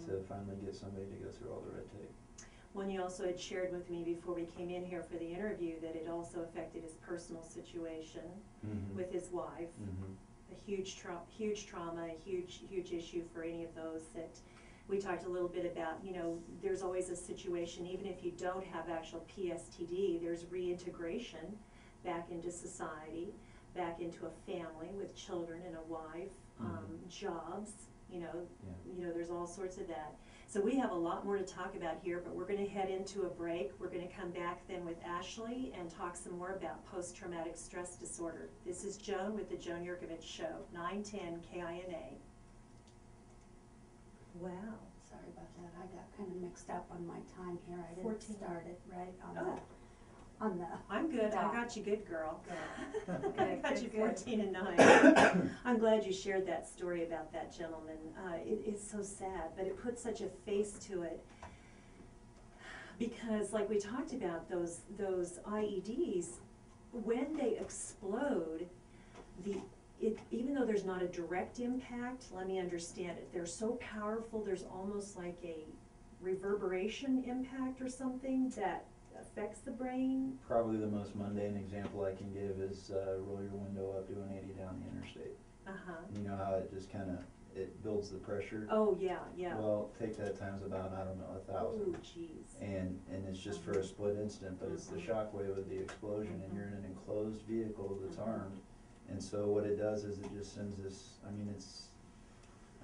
to finally get somebody to go through all the red tape. When you also had shared with me before we came in here for the interview that it also affected his personal situation with his wife. A huge trauma, a huge issue for any of those that we talked a little bit about. You know, there's always a situation, even if you don't have actual PTSD, there's reintegration back into society, back into a family with children and a wife, jobs, you know, there's all sorts of that. So we have a lot more to talk about here, but we're going to head into a break. We're going to come back then with Ashley and talk some more about post-traumatic stress disorder. This is Joan with the Joan Yurkovich Show, 910 KINA. Wow. Sorry about that. I got kind of mixed up on my time here. I didn't 14. start it right on the I'm good. dot. I got you good, girl. Good. I got you Good. 14 and 9. I'm glad you shared that story about that gentleman. It's so sad, but it puts such a face to it. Because like we talked about, those IEDs, when they explode, even though there's not a direct impact, let me understand it, they're so powerful, there's almost like a reverberation impact or something that affects the brain. Probably the most mundane example I can give is roll your window up doing 80 down the interstate. You know how it just kind of, it builds the pressure? Oh, yeah, yeah. Well, take that times about, I don't know, 1,000. Ooh, jeez. And it's just for a split instant, but it's the shock wave of the explosion, and you're in an enclosed vehicle that's armed. And so what it does is it just sends this, I mean,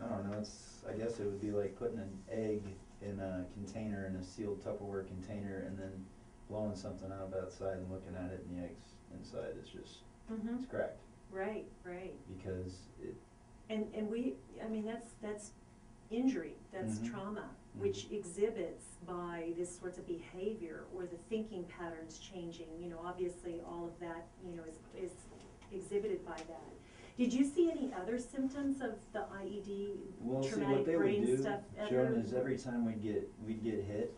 I don't know, I guess it would be like putting an egg in a container, in a sealed Tupperware container, and then blowing something out outside and looking at it, and the eggs inside is just, it's cracked. Right, right. Because it... And I mean, that's injury, that's trauma, which exhibits by this sorts of behavior or the thinking patterns changing. You know, obviously all of that, you know, is exhibited by that. Did you see any other symptoms of the IED, traumatic brain stuff? Joan, is every time we'd get hit,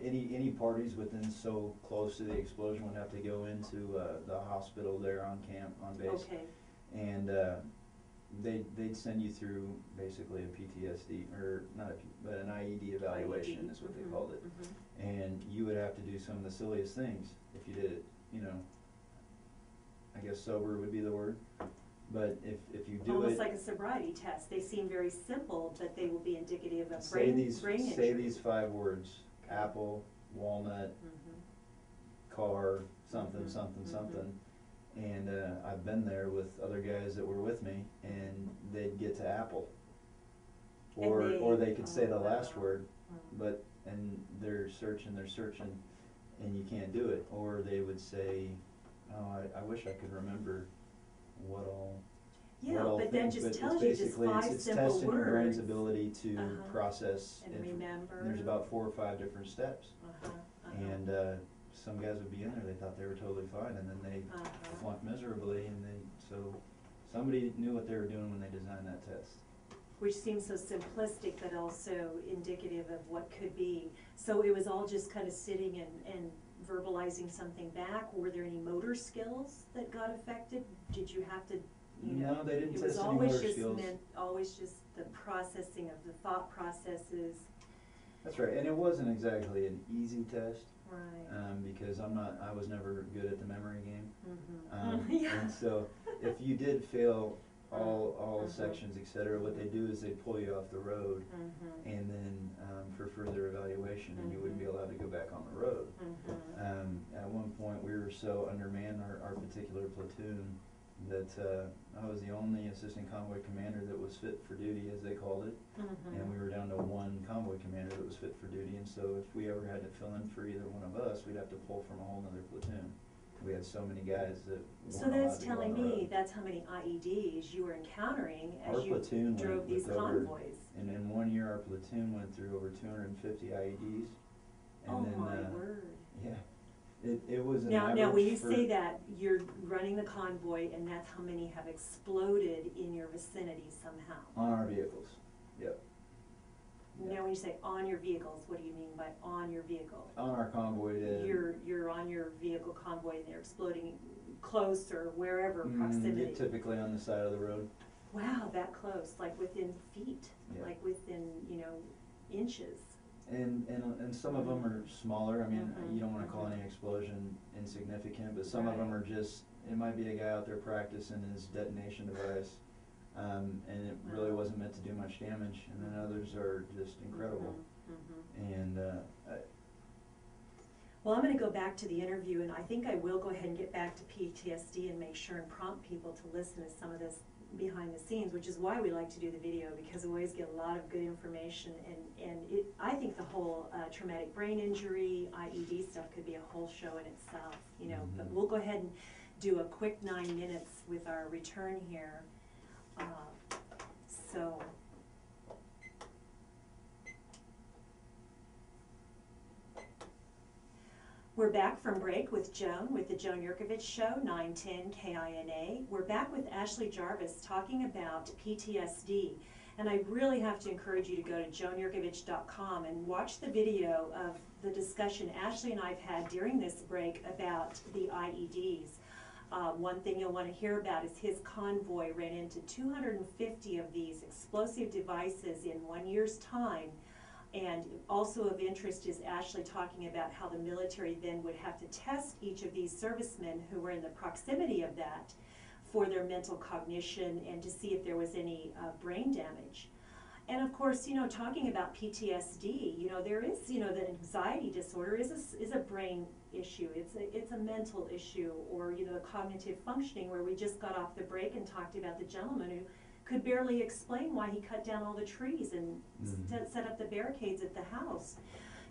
any parties within so close to the explosion would have to go into the hospital there on base. Okay. And they'd send you through basically a PTSD, or not but an IED evaluation is what they called it. And you would have to do some of the silliest things if you did it, you know. I guess sober would be the word. But if you do almost like a sobriety test. They seem very simple, but they will be indicative of brain injury. Say these 5 words: apple, walnut, car, something, something. And I've been there with other guys that were with me, and they'd get to apple, or they could say the last word, and they're searching, and you can't do it. Or they would say, oh, I wish I could remember what all. Yeah, but then just tells you just 5 simple words. It's testing your brain's ability to process and remember. There's about 4 or 5 different steps, and some guys would be in there. They thought they were totally fine, and then they flunked miserably, and so somebody knew what they were doing when they designed that test. Which seems so simplistic, but also indicative of what could be. So it was all just kind of sitting and verbalizing something back. Were there any motor skills that got affected? Did you have to, you know? No, they didn't test any motor skills. It was always just the processing of the thought processes. That's right, and it wasn't exactly an easy test. Right. Because I was never good at the memory game. And so if you did fail all sections, etc., what they do is they pull you off the road, and then for further evaluation, and you wouldn't be allowed to go back on the road. At one point, we were so undermanned, our particular platoon, that I was the only assistant convoy commander that was fit for duty, as they called it, and we were down to 1 convoy commander that was fit for duty. And so if we ever had to fill in for either one of us, we'd have to pull from a whole other platoon. We had so many guys that so that's telling me that's how many IEDs you were encountering as you drove these convoys. And in 1 year, our platoon went through over 250 IEDs. And then, my word. Yeah. It was an now when you say that, you're running the convoy, and that's how many have exploded in your vicinity somehow. On our vehicles. Yep. Now when you say on your vehicles, what do you mean by on your vehicle? On our convoy. You're on your vehicle convoy, and they're exploding close or wherever proximity. Typically on the side of the road. Wow, that close, like within feet, Yeah. like within, inches. And some of them are smaller. I mean, Mhm, you don't want to call mhm. any explosion insignificant, but some of them are just, it might be a guy out there practicing his detonation device, and it really Wow. wasn't meant to do much damage, and then others are just incredible. Mhm. And Well, I'm going to go back to the interview, and I think I will go ahead and get back to PTSD and make sure and prompt people to listen to some of this behind the scenes, which is why we like to do the video, because we always get a lot of good information, and I think the whole traumatic brain injury, IED stuff could be a whole show in itself, but Mhm. we'll go ahead and do a quick 9 minutes with our return here. So. We're back from break with Joan, with the Joan Yurkovich Show, 910 KINA. We're back with Ashley Jarvis talking about PTSD. And I really have to encourage you to go to joanyurkovich.com and watch the video of the discussion Ashley and I have had during this break about the IEDs. One thing you'll want to hear about is his convoy ran into 250 of these explosive devices in 1 year's time. And also of interest is Ashley talking about how the military then would have to test each of these servicemen who were in the proximity of that for their mental cognition and to see if there was any brain damage. And of course, talking about PTSD, there is, the anxiety disorder is a brain issue. It's a mental issue, or, the cognitive functioning, where we just got off the break and talked about the gentleman who could barely explain why he cut down all the trees and set up the barricades at the house.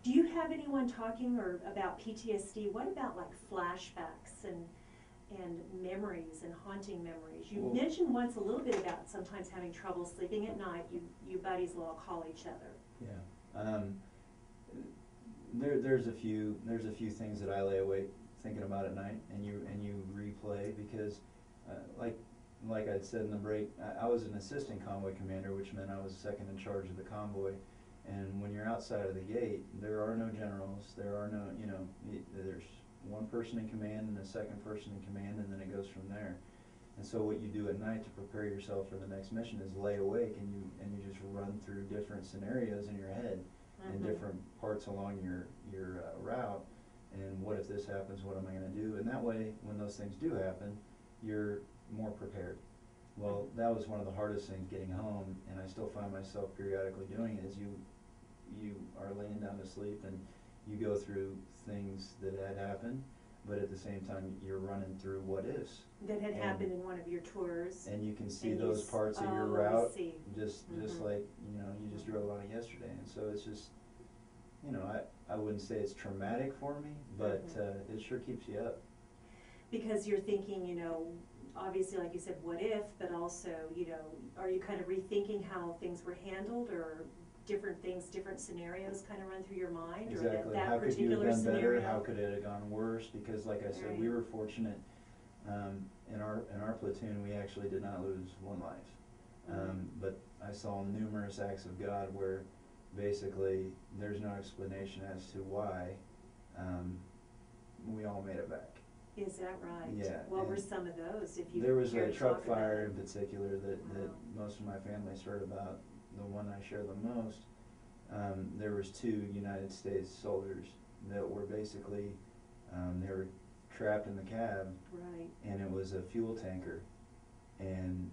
Do you have anyone talking about PTSD? What about like flashbacks and memories and haunting memories? You mentioned once a little bit about sometimes having trouble sleeping at night. You buddies will all call each other. Yeah. There's a few things that I lay awake thinking about at night, and you replay, because like I'd said in the break, I was an assistant convoy commander, which meant I was second in charge of the convoy. And when you're outside of the gate, there are no generals, there are no, there's one person in command and a second person in command, and then it goes from there. And so what you do at night to prepare yourself for the next mission is lay awake, and you just run through different scenarios in your head and different parts along your route. And what if this happens? What am I going to do? And that way, when those things do happen, you're more prepared. Well, that was one of the hardest things getting home, and I still find myself periodically doing it, is you are laying down to sleep and you go through things that had happened, but at the same time you're running through what ifs. That had happened in one of your tours. And you can see those parts of your route, just like, you just drove on it yesterday. And so it's just, I wouldn't say it's traumatic for me, but it sure keeps you up. Because you're thinking, obviously, like you said, what if, but also, are you kind of rethinking how things were handled, or different things, different scenarios kind of run through your mind? Exactly. Or that how could you have particular done scenario? better? How could it have gone worse? Because like I said, we were fortunate. In our platoon, we actually did not lose one life. But I saw numerous acts of God where basically there's no explanation as to why we all made it back. Is that right? Yeah. What were some of those? If you there was care a to truck talk about fire it? in particular that most of my family's heard about. The one I share the most. There was 2 United States soldiers that were basically they were trapped in the cab. Right. And it was a fuel tanker, and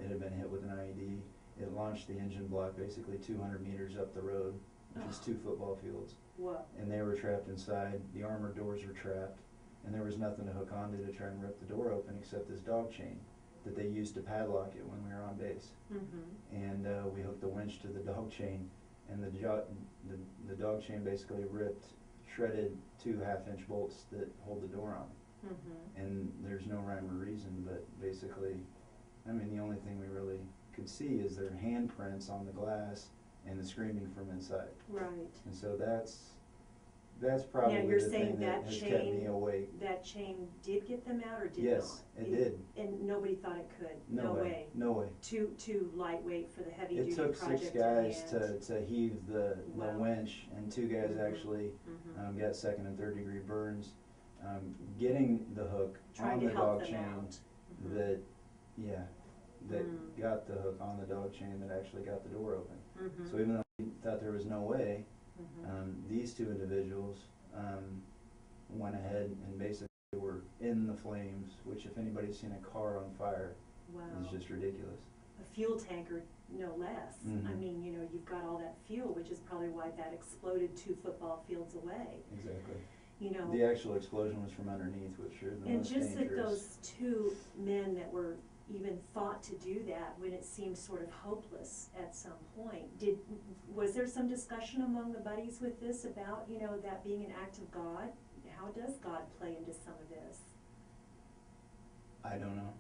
it had been hit with an IED. It launched the engine block basically 200 meters up the road, which is 2 football fields. What? And they were trapped inside. The armored doors were trapped, and there was nothing to hook onto to try and rip the door open except this dog chain that they used to padlock it when we were on base. And we hooked the winch to the dog chain, and the dog chain basically shredded 2 half-inch bolts that hold the door on. And there's no rhyme or reason, but basically, I mean, the only thing we really could see is their handprints on the glass and the screaming from inside. Right. And so that's probably now you're the saying thing that has kept me awake. That chain did get them out, or did yes, not? It did. And nobody thought it could? No way. No way. Too lightweight for the heavy duty It took project 6 guys at to heave the Wow. winch, and 2 guys actually got 2nd and 3rd degree burns. Getting the hook Trying on to the help dog them chain out. that, yeah, that got the hook on the dog chain that actually got the door open. Mm-hmm. So even though he thought there was no way, Mm-hmm. these two individuals went ahead and basically were in the flames, which if anybody's seen a car on fire, Wow. is just ridiculous. A fuel tanker, no less. I Mhm. mean, you know, you've got all that fuel, which is probably why that exploded 2 football fields away. Exactly. You know, The actual explosion was from underneath, which are the and most just that dangerous. those 2 men that were even thought to do that when it seemed sort of hopeless at some point. Was there some discussion among the buddies with this about, you know, that being an act of God? How does God play into some of this? I don't know.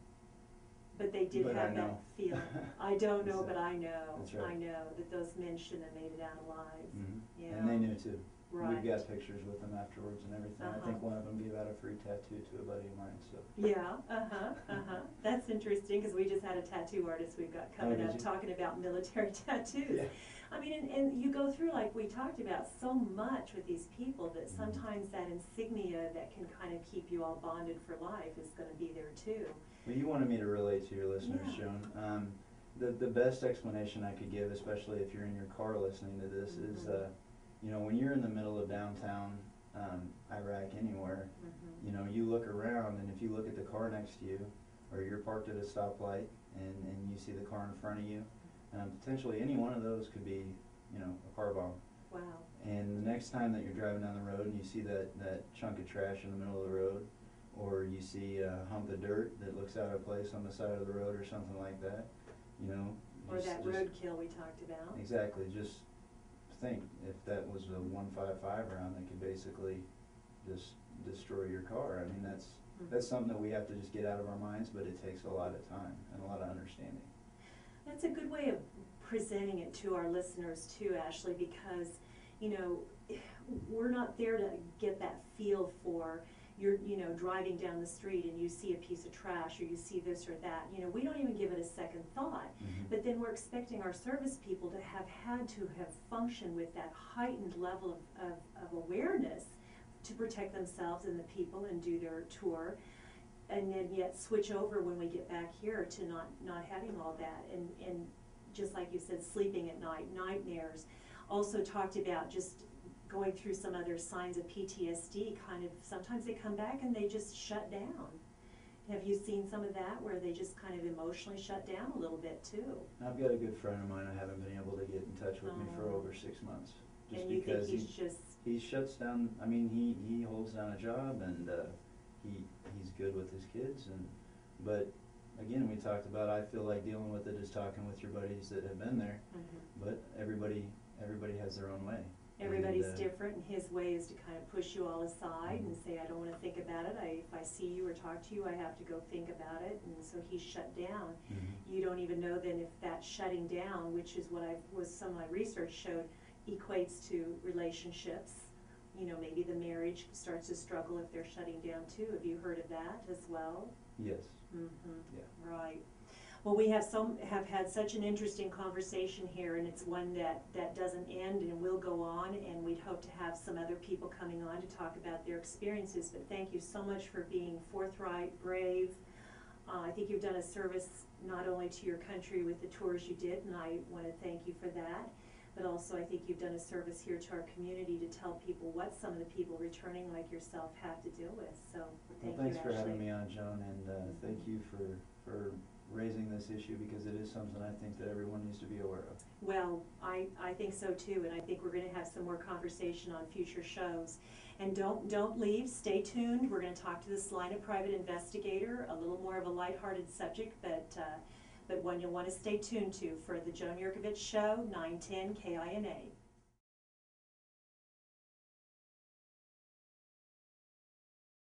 But they did But I have that know. feeling. I don't know, That's but it. I know. That's right. I know that those men shouldn't have made it out alive. Yeah. And they knew too. Right. We've got pictures with them afterwards and everything. I think one of them gave out a free tattoo to a buddy of mine, so. Yeah, That's interesting, because we just had a tattoo artist we've got coming did up you? talking about military tattoos. Yeah. I mean, and you go through, like we talked about, so much with these people that sometimes that insignia that can kind of keep you all bonded for life is gonna be there too. Well, you wanted me to relate to your listeners, Yeah. Joan. The best explanation I could give, especially if you're in your car listening to this, is, you know, when you're in the middle of downtown Iraq, anywhere, you know, you look around, and if you look at the car next to you, or you're parked at a stoplight, and you see the car in front of you, potentially any one of those could be, you know, a car bomb. Wow. And the next time that you're driving down the road and you see that chunk of trash in the middle of the road, or you see a hump of dirt that looks out of place on the side of the road or something like that, you know. Or that roadkill we talked about. Exactly, just think if that was a .155 round that could basically just destroy your car. I mean, that's something that we have to just get out of our minds, but it takes a lot of time and a lot of understanding. That's a good way of presenting it to our listeners too, Ashley, because, you know, we're not there to get that feel for you're, you know, driving down the street and you see a piece of trash or you see this or that. You know, we don't even give it a second thought. But then we're expecting our service people to have had to have functioned with that heightened level of awareness to protect themselves and the people and do their tour, and then yet switch over when we get back here to not having all that, and just like you said, sleeping at night, nightmares. Also talked about just going through some other signs of PTSD, kind of, sometimes they come back and they just shut down. Have you seen some of that, where they just kind of emotionally shut down a little bit too? I've got a good friend of mine I haven't been able to get in touch with me for over 6 months. Just and you because think he shuts down, I mean, he holds down a job, and he's good with his kids, but again, we talked about, I feel like dealing with it is talking with your buddies that have been there, but everybody has their own way. Everybody's different, and his way is to kind of push you all aside and say, I don't want to think about it. If I see you or talk to you, I have to go think about it. And so he's shut down. You don't even know then if that shutting down, which is what some of my research showed, equates to relationships. You know, maybe the marriage starts to struggle if they're shutting down too. Have you heard of that as well? Yes. Yeah. Right. Well, we have had such an interesting conversation here, and it's one that doesn't end and will go on, and we'd hope to have some other people coming on to talk about their experiences. But thank you so much for being forthright, brave. I think you've done a service not only to your country with the tours you did, and I want to thank you for that, but also I think you've done a service here to our community to tell people what some of the people returning like yourself have to deal with. So thank you, Ashley. Thanks for having me on, Joan, and thank you for raising this issue, because it is something I think that everyone needs to be aware of. Well, I think so too, and I think we're going to have some more conversation on future shows. And don't leave, stay tuned. We're going to talk to the Salina Private Investigator, a little more of a lighthearted subject, but one you'll want to stay tuned to for the Joan Yurkovich Show, 910 KINA.